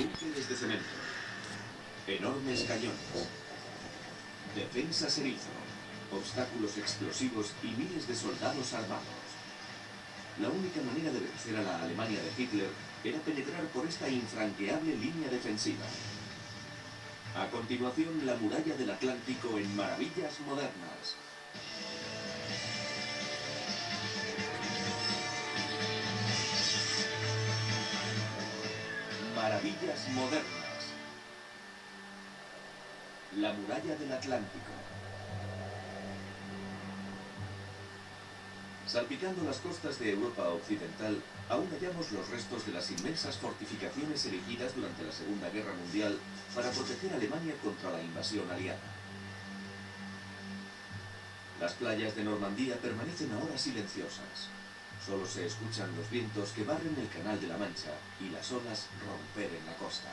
Búnkeres de cemento. Enormes cañones. Defensas erizo. Obstáculos explosivos y miles de soldados armados. La única manera de vencer a la Alemania de Hitler era penetrar por esta infranqueable línea defensiva. A continuación, la muralla del Atlántico en maravillas modernas. Maravillas modernas. La muralla del Atlántico. Salpicando las costas de Europa Occidental, aún hallamos los restos de las inmensas fortificaciones erigidas durante la Segunda Guerra Mundial para proteger a Alemania contra la invasión aliada. Las playas de Normandía permanecen ahora silenciosas. Solo se escuchan los vientos que barren el Canal de la Mancha y las olas romper en la costa.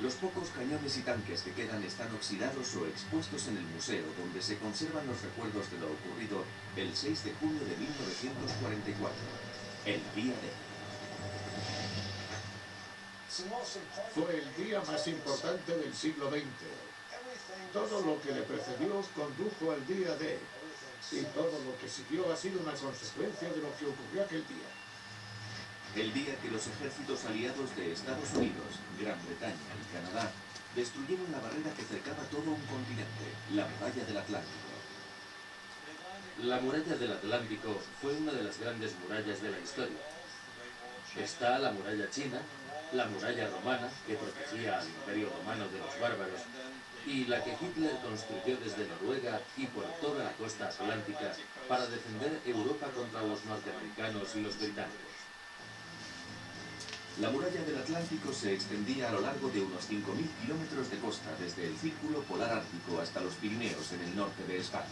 Los pocos cañones y tanques que quedan están oxidados o expuestos en el museo, donde se conservan los recuerdos de lo ocurrido el 6 de junio de 1944, el día D. Fue el día más importante del siglo XX. Todo lo que le precedió condujo al día D, y todo lo que siguió ha sido una consecuencia de lo que ocurrió aquel día. El día que los ejércitos aliados de Estados Unidos, Gran Bretaña y Canadá destruyeron la barrera que cercaba todo un continente, la muralla del Atlántico. La muralla del Atlántico fue una de las grandes murallas de la historia. Está la muralla china, la muralla romana, que protegía al Imperio Romano de los bárbaros, y la que Hitler construyó desde Noruega y por toda la costa atlántica para defender Europa contra los norteamericanos y los británicos. La muralla del Atlántico se extendía a lo largo de unos 5.000 kilómetros de costa, desde el Círculo Polar Ártico hasta los Pirineos en el norte de España.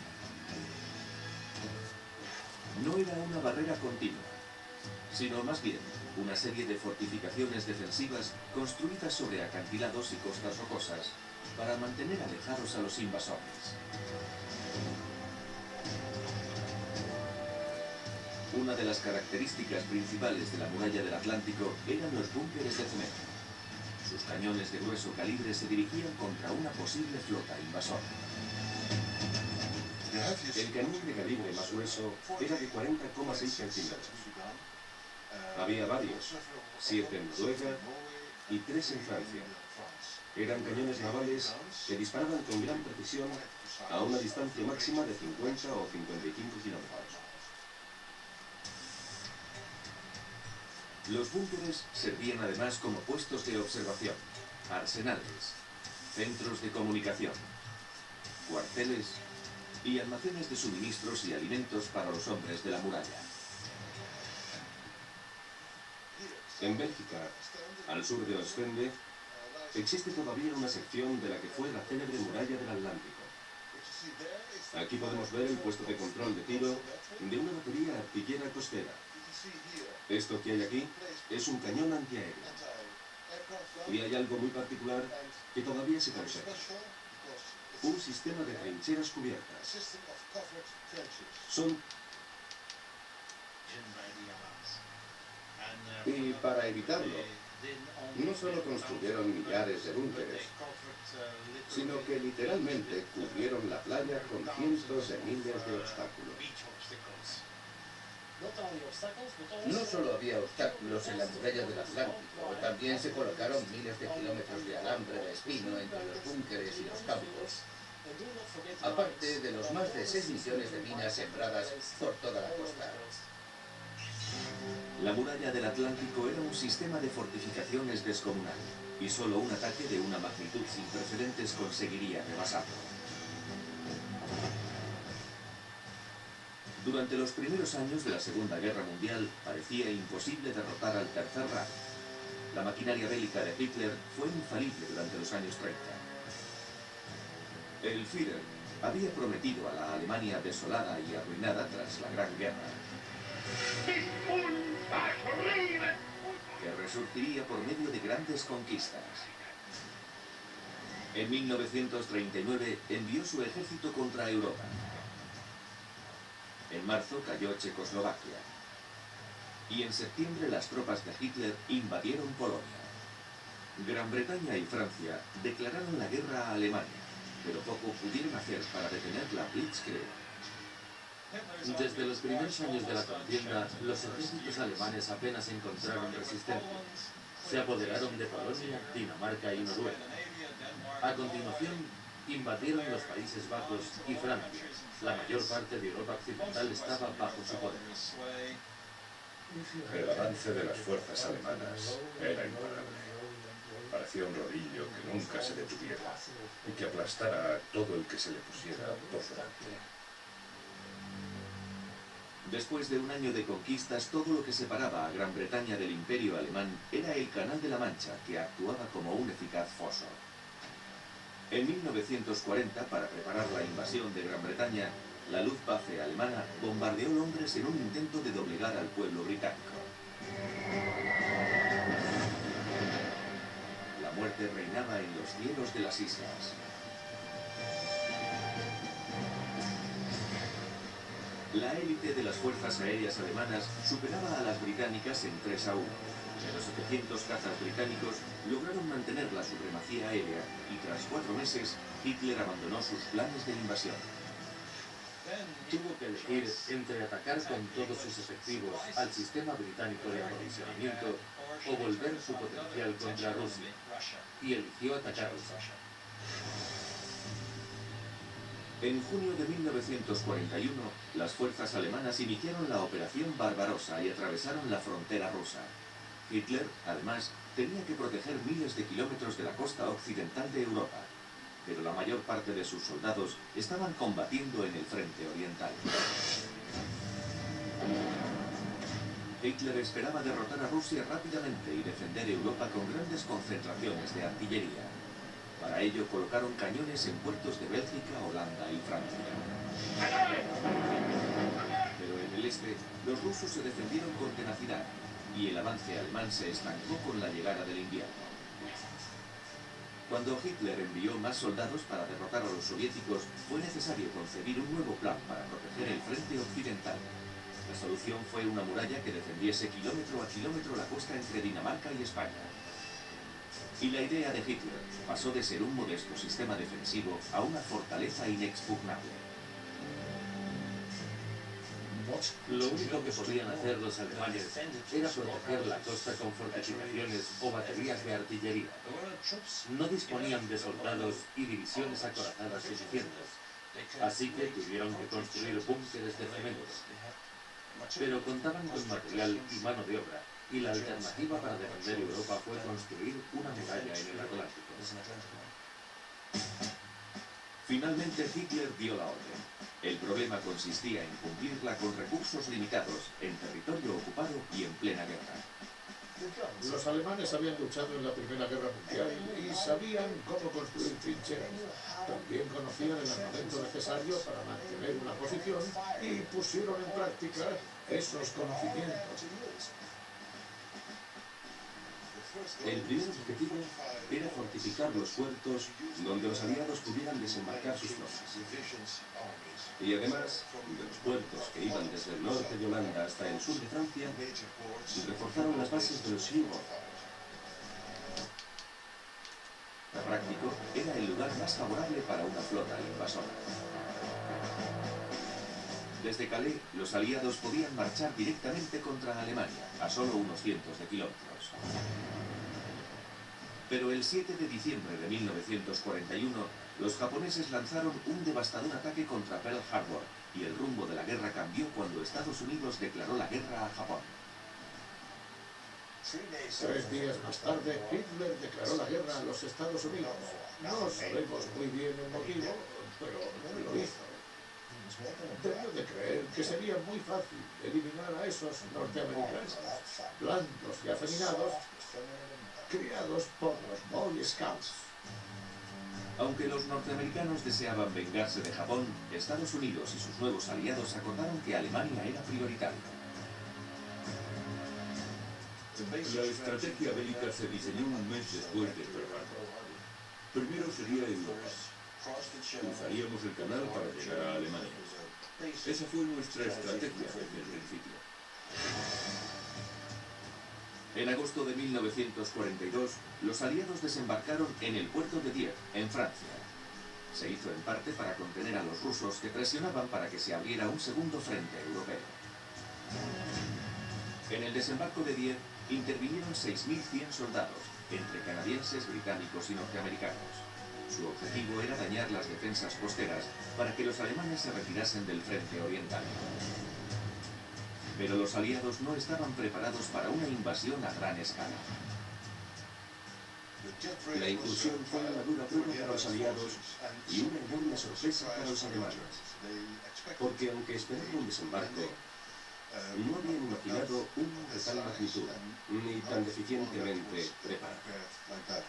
No era una barrera continua, sino más bien una serie de fortificaciones defensivas construidas sobre acantilados y costas rocosas para mantener alejados a los invasores. Una de las características principales de la muralla del Atlántico eran los búnkeres de cemento. Sus cañones de grueso calibre se dirigían contra una posible flota invasora. El cañón de calibre más grueso era de 40,6 centímetros. Había varios, 7 en Noruega y 3 en Francia. Eran cañones navales que disparaban con gran precisión a una distancia máxima de 50 o 55 kilómetros. Los búnkeres servían además como puestos de observación, arsenales, centros de comunicación, cuarteles y almacenes de suministros y alimentos para los hombres de la muralla. En Bélgica, al sur de Ostende, existe todavía una sección de la que fue la célebre muralla del Atlántico. Aquí podemos ver el puesto de control de tiro de una batería artillera costera. Esto que hay aquí es un cañón antiaéreo. Y hay algo muy particular que todavía se conserva. Un sistema de trincheras cubiertas. Y para evitarlo, no solo construyeron millares de búnkeres, sino que literalmente cubrieron la playa con cientos de miles de obstáculos. No solo había obstáculos en la muralla del Atlántico, también se colocaron miles de kilómetros de alambre de espino entre los búnkeres y los campos, aparte de los más de 6 millones de minas sembradas por toda la costa. La muralla del Atlántico era un sistema de fortificaciones descomunal, y solo un ataque de una magnitud sin precedentes conseguiría rebasarlo. Durante los primeros años de la Segunda Guerra Mundial parecía imposible derrotar al Tercer Reich. La maquinaria bélica de Hitler fue infalible durante los años 30. El Führer había prometido a la Alemania desolada y arruinada tras la Gran Guerra que resurgiría por medio de grandes conquistas. En 1939 envió su ejército contra Europa. En marzo cayó Checoslovaquia. y en septiembre las tropas de Hitler invadieron Polonia. Gran Bretaña y Francia declararon la guerra a Alemania, pero poco pudieron hacer para detener la Blitzkrieg. Desde los primeros años de la contienda, los ejércitos alemanes apenas encontraron resistencia. Se apoderaron de Polonia, Dinamarca y Noruega. A continuación, invadieron los Países Bajos y Francia. La mayor parte de Europa occidental estaba bajo su poder. El avance de las fuerzas alemanas era imparable. Parecía un rodillo que nunca se detuviera y que aplastara a todo el que se le pusiera por delante. Después de un año de conquistas, todo lo que separaba a Gran Bretaña del Imperio Alemán era el Canal de la Mancha, que actuaba como un eficaz foso. En 1940, para preparar la invasión de Gran Bretaña, la Luftwaffe alemana bombardeó Londres en un intento de doblegar al pueblo británico. La muerte reinaba en los cielos de las islas. La élite de las fuerzas aéreas alemanas superaba a las británicas en 3-1. De los 700 cazas británicos lograron mantener la supremacía aérea y tras 4 meses Hitler abandonó sus planes de invasión. Tuvo que elegir entre atacar con todos sus efectivos al sistema británico de aprovisionamiento o volver su potencial contra Rusia, y eligió atacar Rusia. En junio de 1941, las fuerzas alemanas iniciaron la Operación Barbarossa y atravesaron la frontera rusa. Hitler, además, tenía que proteger miles de kilómetros de la costa occidental de Europa, pero la mayor parte de sus soldados estaban combatiendo en el frente oriental. Hitler esperaba derrotar a Rusia rápidamente y defender Europa con grandes concentraciones de artillería. Para ello colocaron cañones en puertos de Bélgica, Holanda y Francia. Pero en el este, los rusos se defendieron con tenacidad y el avance alemán se estancó con la llegada del invierno. Cuando Hitler envió más soldados para derrotar a los soviéticos, fue necesario concebir un nuevo plan para proteger el frente occidental. La solución fue una muralla que defendiese kilómetro a kilómetro la costa entre Dinamarca y España. Y la idea de Hitler pasó de ser un modesto sistema defensivo a una fortaleza inexpugnable. Lo único que podían hacer los alemanes era proteger la costa con fortificaciones o baterías de artillería. No disponían de soldados y divisiones acorazadas suficientes, así que tuvieron que construir búnkeres de cemento. Pero contaban con material y mano de obra, y la alternativa para defender Europa fue construir una muralla en el Atlántico. Finalmente Hitler dio la orden. El problema consistía en cumplirla con recursos limitados, en territorio ocupado y en plena guerra. Los alemanes habían luchado en la Primera Guerra Mundial y sabían cómo construir trincheras. También conocían el armamento necesario para mantener una posición y pusieron en práctica esos conocimientos. El primer objetivo era fortificar los puertos donde los aliados pudieran desembarcar sus tropas. Y además, de los puertos que iban desde el norte de Holanda hasta el sur de Francia, reforzaron las bases de los Schlieffen. Práctico era el lugar más favorable para una flota invasora. Desde Calais, los aliados podían marchar directamente contra Alemania, a solo unos cientos de kilómetros. Pero el 7 de diciembre de 1941, los japoneses lanzaron un devastador ataque contra Pearl Harbor y el rumbo de la guerra cambió cuando Estados Unidos declaró la guerra a Japón. 3 días más tarde, Hitler declaró la guerra a los Estados Unidos. No sabemos muy bien el motivo, pero lo hizo. Debió de creer que sería muy fácil eliminar a esos norteamericanos, blandos y afeminados, criados por los Boy Scouts. Aunque los norteamericanos deseaban vengarse de Japón, Estados Unidos y sus nuevos aliados acordaron que Alemania era prioritario. La estrategia bélica se diseñó un mes después de Pearl Harbor. Primero sería Europa. Cruzaríamos el canal para llegar a Alemania. Esa fue nuestra estrategia desde el principio. En agosto de 1942, los aliados desembarcaron en el puerto de Dieppe, en Francia. Se hizo en parte para contener a los rusos que presionaban para que se abriera un segundo frente europeo. En el desembarco de Dieppe intervinieron 6.100 soldados, entre canadienses, británicos y norteamericanos. Su objetivo era dañar las defensas costeras para que los alemanes se retirasen del frente oriental. Pero los aliados no estaban preparados para una invasión a gran escala. La incursión fue una dura prueba para los aliados y una enorme sorpresa para los alemanes, porque aunque esperaban un desembarco, no habían imaginado uno de tal magnitud, ni tan deficientemente preparado.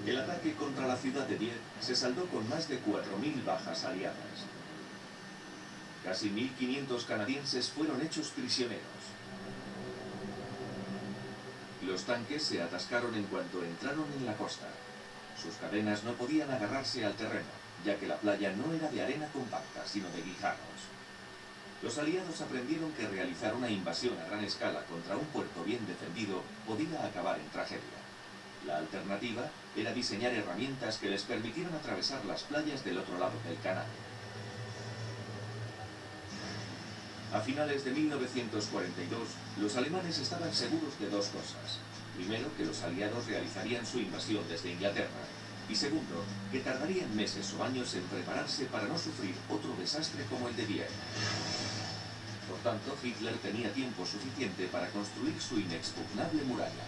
El ataque contra la ciudad de Dieppe se saldó con más de 4.000 bajas aliadas. Casi 1.500 canadienses fueron hechos prisioneros. Los tanques se atascaron en cuanto entraron en la costa. Sus cadenas no podían agarrarse al terreno, ya que la playa no era de arena compacta, sino de guijarros. Los aliados aprendieron que realizar una invasión a gran escala contra un puerto bien defendido podía acabar en tragedia. La alternativa era diseñar herramientas que les permitieran atravesar las playas del otro lado del canal. A finales de 1942, los alemanes estaban seguros de dos cosas. Primero, que los aliados realizarían su invasión desde Inglaterra. Y segundo, que tardarían meses o años en prepararse para no sufrir otro desastre como el de Dieppe. Por tanto, Hitler tenía tiempo suficiente para construir su inexpugnable muralla.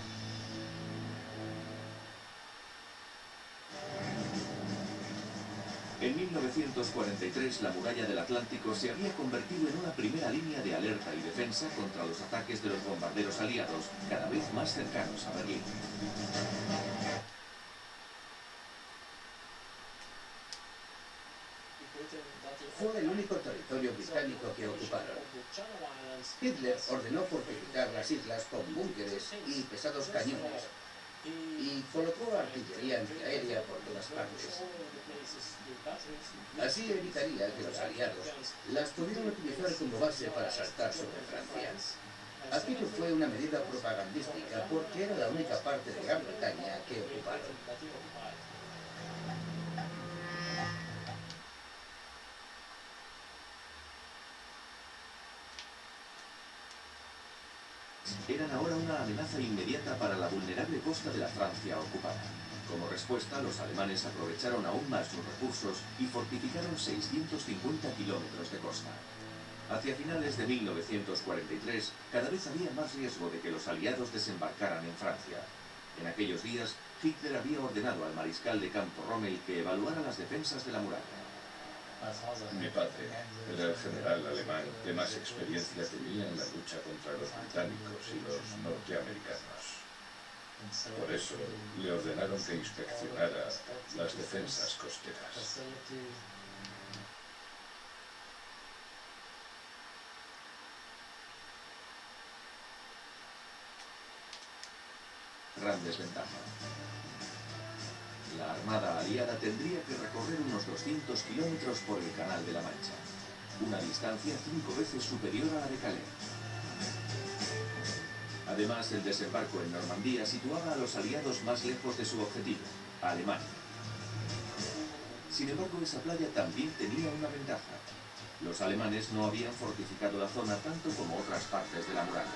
En 1943, la muralla del Atlántico se había convertido en una primera línea de alerta y defensa contra los ataques de los bombarderos aliados, cada vez más cercanos a Berlín. Fue el único territorio británico que ocuparon. Hitler ordenó fortificar las islas con búnkeres y pesados cañones, y colocó artillería antiaérea por todas partes. Así evitaría que los aliados las pudieran utilizar como base para saltar sobre Francia. Aquello fue una medida propagandística porque era la única parte de Gran Bretaña que ocuparon. Eran ahora una amenaza inmediata para la vulnerable costa de la Francia ocupada. Como respuesta, los alemanes aprovecharon aún más sus recursos y fortificaron 650 kilómetros de costa. Hacia finales de 1943, cada vez había más riesgo de que los aliados desembarcaran en Francia. En aquellos días, Hitler había ordenado al mariscal de campo Rommel que evaluara las defensas de la muralla. Mi padre era el general alemán que más experiencia tenía en la lucha contra los británicos y los norteamericanos. Por eso le ordenaron que inspeccionara las defensas costeras. Gran desventaja. La armada aliada tendría que recorrer unos 200 kilómetros por el Canal de la Mancha, una distancia 5 veces superior a la de Calais. Además, el desembarco en Normandía situaba a los aliados más lejos de su objetivo, Alemania. Sin embargo, esa playa también tenía una ventaja. Los alemanes no habían fortificado la zona tanto como otras partes de la muralla.